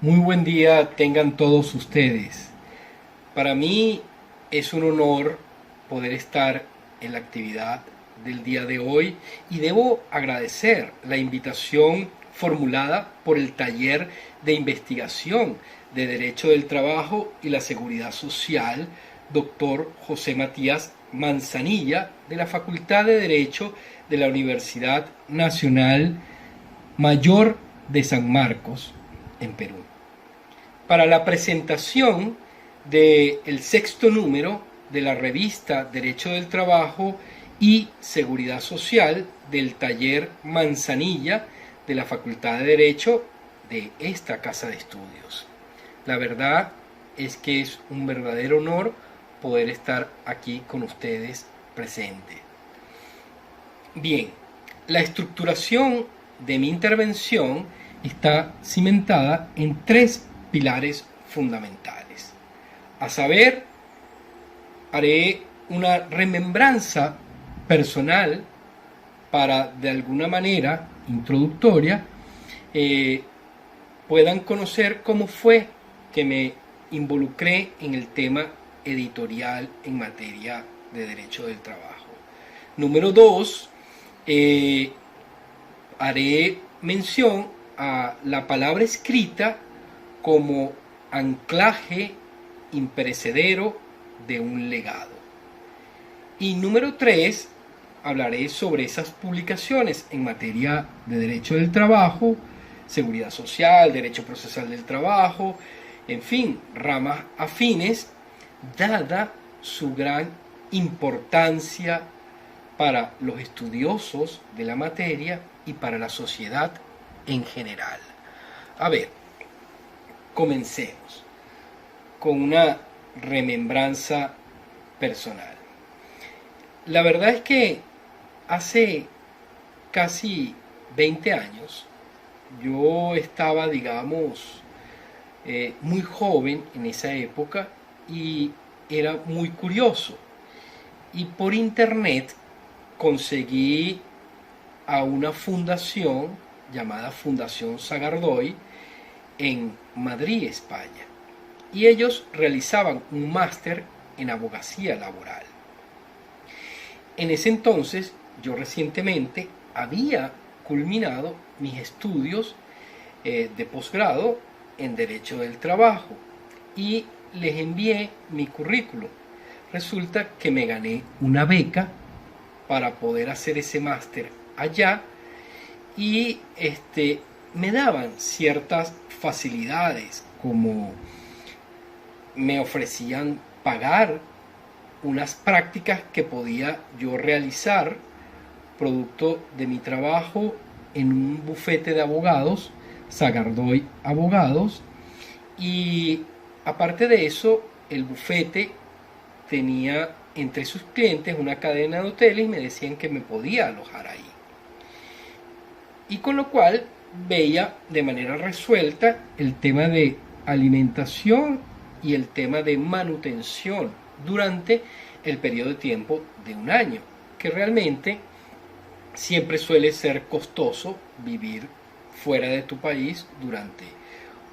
Muy buen día tengan todos ustedes. Para mí es un honor poder estar en la actividad del día de hoy y debo agradecer la invitación formulada por el taller de investigación de Derecho del Trabajo y la Seguridad Social, doctor José Matías Manzanilla, de la Facultad de Derecho de la Universidad Nacional Mayor de San Marcos, en Perú, para la presentación del sexto número de la revista Derecho del Trabajo y Seguridad Social del taller Manzanilla de la Facultad de Derecho de esta casa de estudios. La verdad es que es un verdadero honor poder estar aquí con ustedes presente. Bien, la estructuración de mi intervención está cimentada en tres pilares fundamentales. A saber, haré una remembranza personal para, de alguna manera introductoria, puedan conocer cómo fue que me involucré en el tema editorial en materia de derecho del trabajo. Número 2, haré mención a la palabra escrita como anclaje imperecedero de un legado. Y número 3, hablaré sobre esas publicaciones en materia de derecho del trabajo, seguridad social, derecho procesal del trabajo, en fin, ramas afines, dada su gran importancia para los estudiosos de la materia y para la sociedad en general. A ver, comencemos con una remembranza personal. La verdad es que hace casi 20 años yo estaba, digamos, muy joven en esa época y era muy curioso. Y por internet conseguí a una fundación llamada Fundación Sagardoy en Madrid, España. Y ellos realizaban un máster en abogacía laboral. En ese entonces, yo recientemente había culminado mis estudios de posgrado en Derecho del Trabajo y les envié mi currículum. Resulta que me gané una beca para poder hacer ese máster allá y me daban ciertas facilidades, como me ofrecían pagar unas prácticas que podía yo realizar producto de mi trabajo en un bufete de abogados, Sagardoy Abogados, y aparte de eso, el bufete tenía entre sus clientes una cadena de hoteles y me decían que me podía alojar ahí. Y con lo cual veía de manera resuelta el tema de alimentación y el tema de manutención durante el periodo de tiempo de un año, que realmente siempre suele ser costoso vivir fuera de tu país durante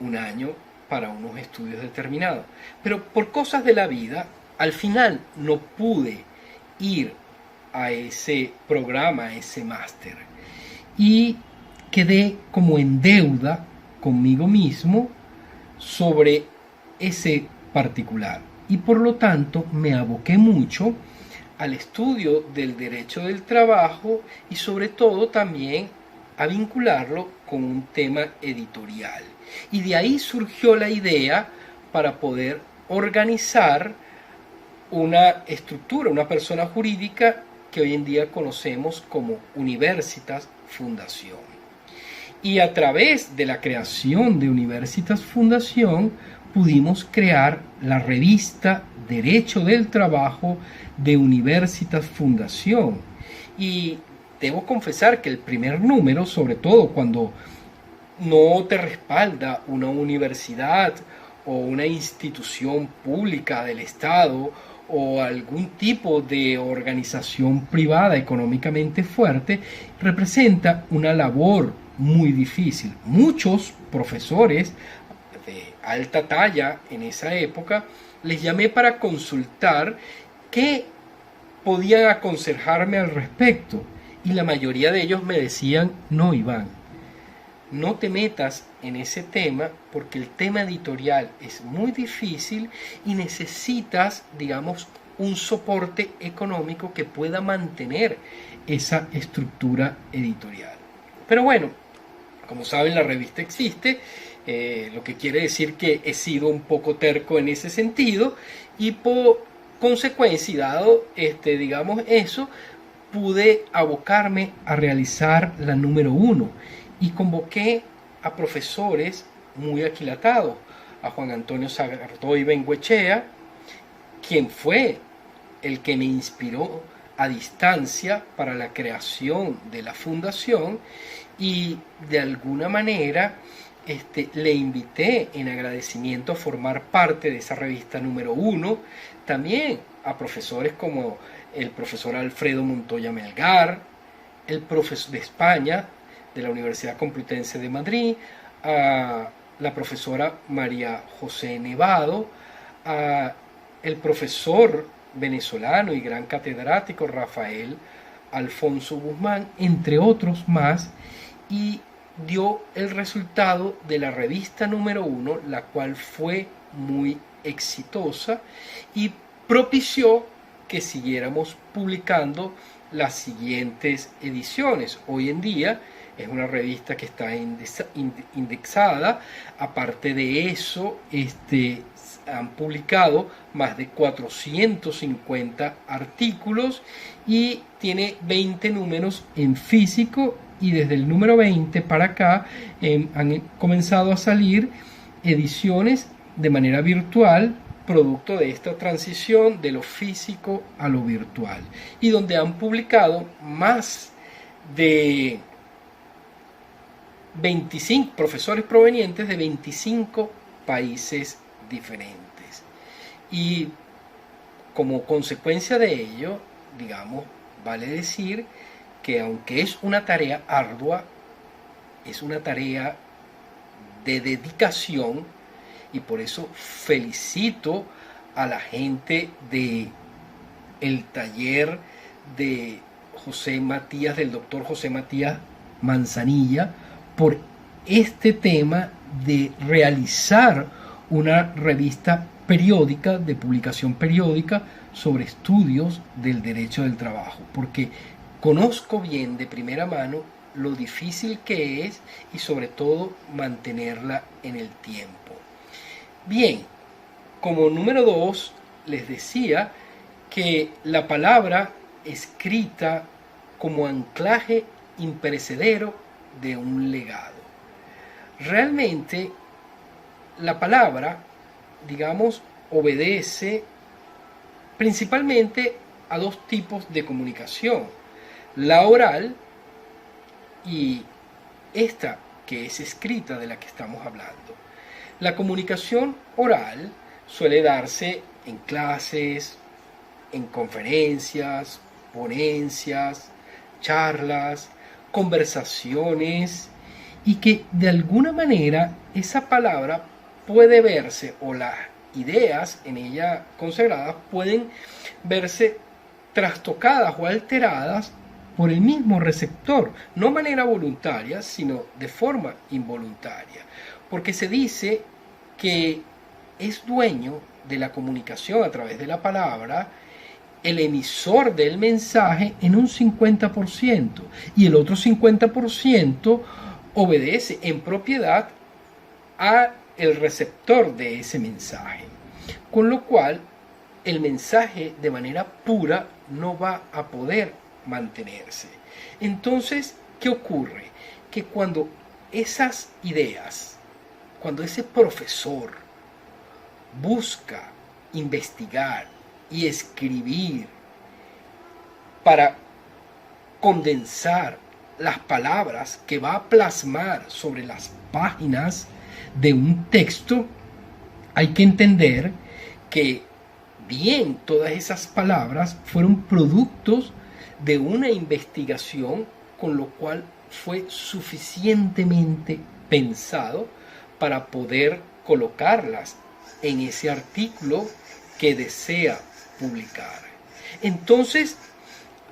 un año para unos estudios determinados. Pero por cosas de la vida, al final no pude ir a ese programa, a ese máster. Y quedé como en deuda conmigo mismo sobre ese particular. Y por lo tanto me aboqué mucho al estudio del derecho del trabajo y sobre todo también a vincularlo con un tema editorial. Y de ahí surgió la idea para poder organizar una estructura, una persona jurídica que hoy en día conocemos como Universitas Fundación. Y a través de la creación de Universitas Fundación pudimos crear la revista Derecho del Trabajo de Universitas Fundación. Y debo confesar que el primer número, sobre todo cuando no te respalda una universidad o una institución pública del Estado o algún tipo de organización privada económicamente fuerte, representa una labor muy difícil. Muchos profesores de alta talla en esa época, les llamé para consultar qué podían aconsejarme al respecto. Y la mayoría de ellos me decían: no, Iván, no te metas en ese tema porque el tema editorial es muy difícil y necesitas, digamos, un soporte económico que pueda mantener esa estructura editorial. Pero bueno, como saben, la revista existe, lo que quiere decir que he sido un poco terco en ese sentido, y por consecuencia, y dado digamos eso, pude abocarme a realizar la número 1 y convoqué a profesores muy aquilatados, a Juan Antonio Sagardoy Bengoechea, quien fue el que me inspiró a distancia para la creación de la fundación, y de alguna manera le invité en agradecimiento a formar parte de esa revista número 1, también a profesores como el profesor Alfredo Montoya Melgar, el profesor de España, de la Universidad Complutense de Madrid, a la profesora María José Nevado, a el profesor venezolano y gran catedrático Rafael Alfonso Guzmán, entre otros más, y dio el resultado de la revista número 1, la cual fue muy exitosa y propició que siguiéramos publicando las siguientes ediciones. Hoy en día es una revista que está indexada. Aparte de eso, han publicado más de 450 artículos y tiene 20 números en físico, y desde el número 20 para acá han comenzado a salir ediciones de manera virtual, producto de esta transición de lo físico a lo virtual, y donde han publicado más de 25 profesores provenientes de 25 países diferentes. Y como consecuencia de ello, digamos, vale decir que aunque es una tarea ardua, es una tarea de dedicación, y por eso felicito a la gente de el taller de José Matías, del doctor José Matías Manzanilla, por este tema de realizar una revista periódica, de publicación periódica, sobre estudios del derecho del trabajo, porque conozco bien de primera mano lo difícil que es, y sobre todo mantenerla en el tiempo. Bien, como número 2 les decía que la palabra escrita como anclaje imperecedero de un legado. Realmente la palabra, digamos, obedece principalmente a dos tipos de comunicación: la oral y esta que es escrita, de la que estamos hablando. La comunicación oral suele darse en clases, en conferencias, ponencias, charlas, conversaciones, y que de alguna manera esa palabra puede verse, o las ideas en ella consagradas pueden verse trastocadas o alteradas por el mismo receptor, no de manera voluntaria, sino de forma involuntaria, porque se dice que es dueño de la comunicación a través de la palabra el emisor del mensaje en un 50%, y el otro 50% obedece en propiedad a el receptor de ese mensaje, con lo cual el mensaje de manera pura no va a poder mantenerse. Entonces, ¿qué ocurre? Que cuando esas ideas, cuando ese profesor busca investigar y escribir para condensar las palabras que va a plasmar sobre las páginas de un texto, hay que entender que bien todas esas palabras fueron productos de una investigación, con lo cual fue suficientemente pensado para poder colocarlas en ese artículo que desea publicar. Entonces,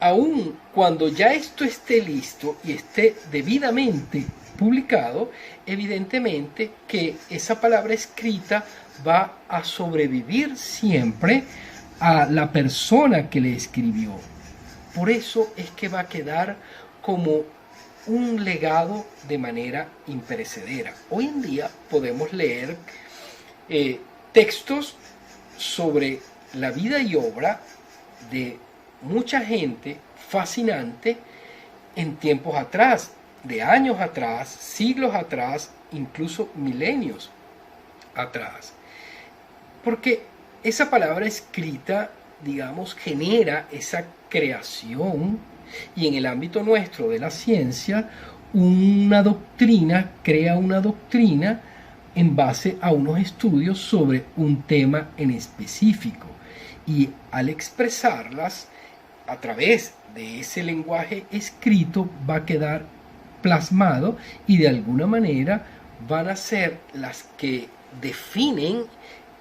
aun cuando ya esto esté listo y esté debidamente publicado, evidentemente que esa palabra escrita va a sobrevivir siempre a la persona que le escribió. Por eso es que va a quedar como un legado de manera imperecedera. Hoy en día podemos leer textos sobre la vida y obra de mucha gente fascinante en tiempos atrás, de años atrás, siglos atrás, incluso milenios atrás. Porque esa palabra escrita, digamos, genera esa creación, y en el ámbito nuestro de la ciencia, una doctrina crea una doctrina en base a unos estudios sobre un tema en específico. Y al expresarlas a través de ese lenguaje escrito va a quedar plasmado y de alguna manera van a ser las que definen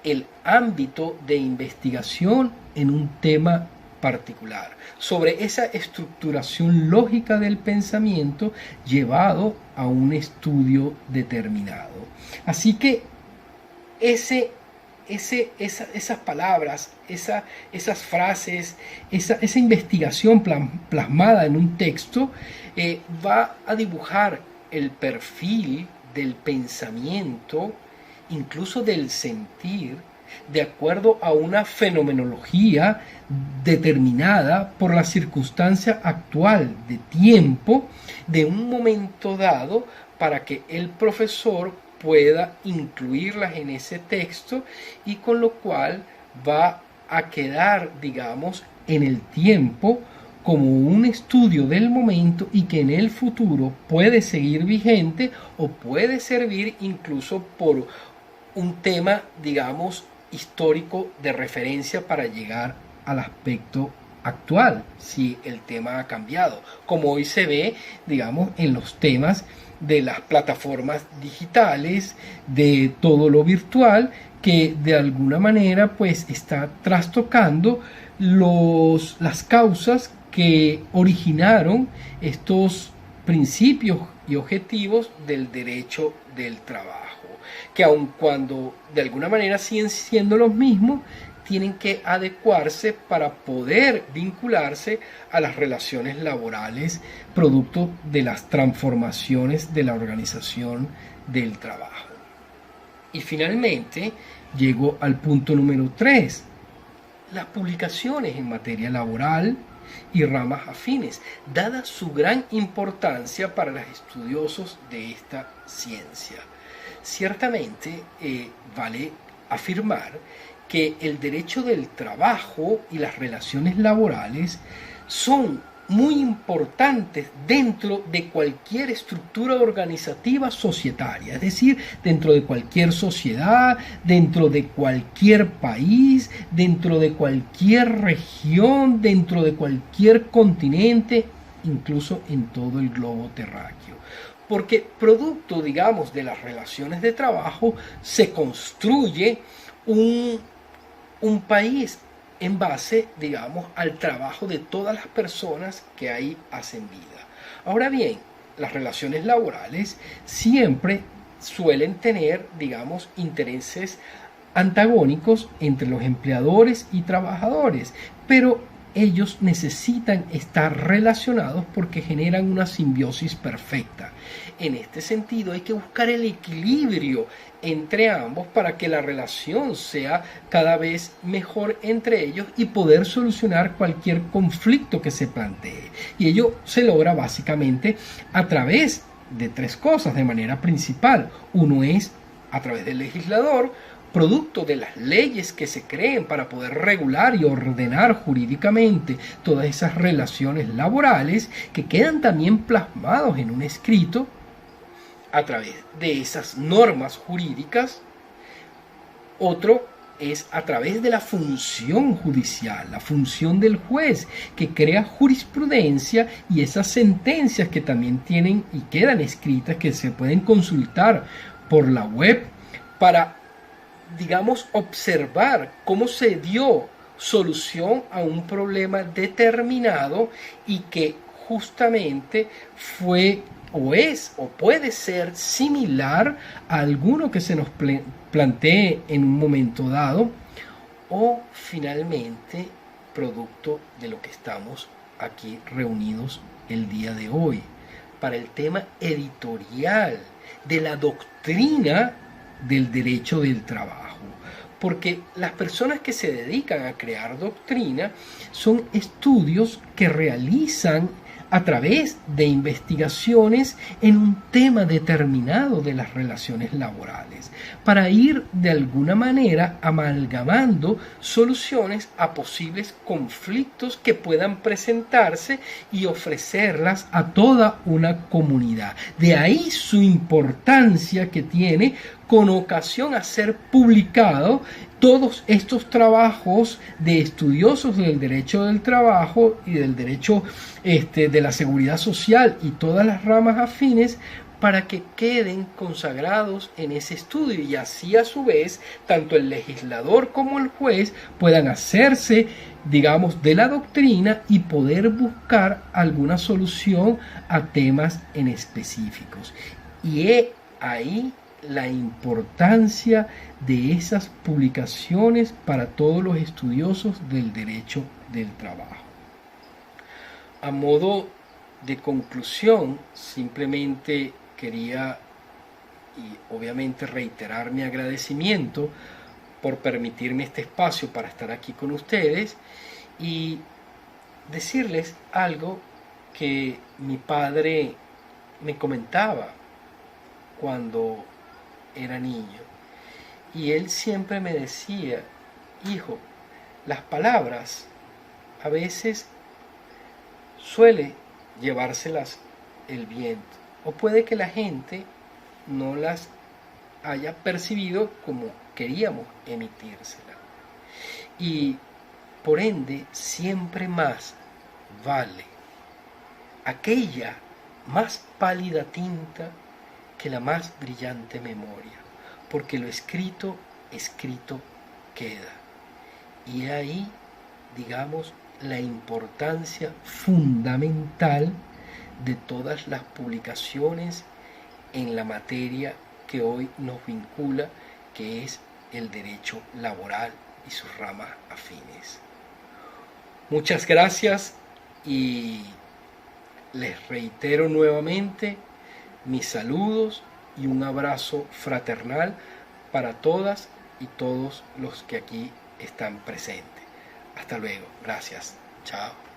el ámbito de investigación en un tema particular, sobre esa estructuración lógica del pensamiento llevado a un estudio determinado. Así que esas palabras, esas frases, esa investigación plasmada en un texto va a dibujar el perfil del pensamiento, incluso del sentir, de acuerdo a una fenomenología determinada por la circunstancia actual de tiempo de un momento dado, para que el profesor pueda incluirlas en ese texto, y con lo cual va a quedar, digamos, en el tiempo como un estudio del momento, y que en el futuro puede seguir vigente o puede servir incluso por un tema, digamos, histórico de referencia para llegar al aspecto actual, si el tema ha cambiado, como hoy se ve, digamos, en los temas de las plataformas digitales, de todo lo virtual, que de alguna manera pues está trastocando las causas que originaron estos principios y objetivos del derecho del trabajo, que aun cuando de alguna manera siguen siendo los mismos, tienen que adecuarse para poder vincularse a las relaciones laborales producto de las transformaciones de la organización del trabajo. Y finalmente llego al punto número 3, las publicaciones en materia laboral y ramas afines, dada su gran importancia para los estudiosos de esta ciencia. Ciertamente vale afirmar que el derecho del trabajo y las relaciones laborales son muy importantes dentro de cualquier estructura organizativa societaria, es decir, dentro de cualquier sociedad, dentro de cualquier país, dentro de cualquier región, dentro de cualquier continente, incluso en todo el globo terráqueo. Porque producto, digamos, de las relaciones de trabajo se construye un país en base, digamos, al trabajo de todas las personas que ahí hacen vida. Ahora bien, las relaciones laborales siempre suelen tener, digamos, intereses antagónicos entre los empleadores y trabajadores, pero ellos necesitan estar relacionados porque generan una simbiosis perfecta. En este sentido hay que buscar el equilibrio entre ambos para que la relación sea cada vez mejor entre ellos y poder solucionar cualquier conflicto que se plantee. Y ello se logra básicamente a través de 3 cosas de manera principal. Uno es a través del legislador, producto de las leyes que se creen para poder regular y ordenar jurídicamente todas esas relaciones laborales, que quedan también plasmados en un escrito a través de esas normas jurídicas. Otro es a través de la función judicial, la función del juez, que crea jurisprudencia y esas sentencias que también tienen y quedan escritas, que se pueden consultar por la web, para digamos, observar cómo se dio solución a un problema determinado y que justamente fue o es o puede ser similar a alguno que se nos plantee en un momento dado, o finalmente producto de lo que estamos aquí reunidos el día de hoy para el tema editorial de la doctrina del derecho del trabajo. Porque las personas que se dedican a crear doctrina son estudios que realizan a través de investigaciones en un tema determinado de las relaciones laborales, para ir de alguna manera amalgamando soluciones a posibles conflictos que puedan presentarse y ofrecerlas a toda una comunidad. De ahí su importancia que tiene con ocasión a ser publicado todos estos trabajos de estudiosos del derecho del trabajo y del derecho de la seguridad social y todas las ramas afines, para que queden consagrados en ese estudio y así a su vez tanto el legislador como el juez puedan hacerse, digamos, de la doctrina y poder buscar alguna solución a temas en específicos. Y ahí la importancia de esas publicaciones para todos los estudiosos del derecho del trabajo. A modo de conclusión, simplemente quería y obviamente reiterar mi agradecimiento por permitirme este espacio para estar aquí con ustedes y decirles algo que mi padre me comentaba cuando era niño. Y él siempre me decía: hijo, las palabras a veces suele llevárselas el viento, o puede que la gente no las haya percibido como queríamos emitírselas. Y por ende, siempre más vale aquella más pálida tinta que la más brillante memoria, porque lo escrito, escrito queda. Y ahí, digamos, la importancia fundamental de todas las publicaciones en la materia que hoy nos vincula, que es el derecho laboral y sus ramas afines. Muchas gracias y les reitero nuevamente mis saludos y un abrazo fraternal para todas y todos los que aquí están presentes. Hasta luego. Gracias. Chao.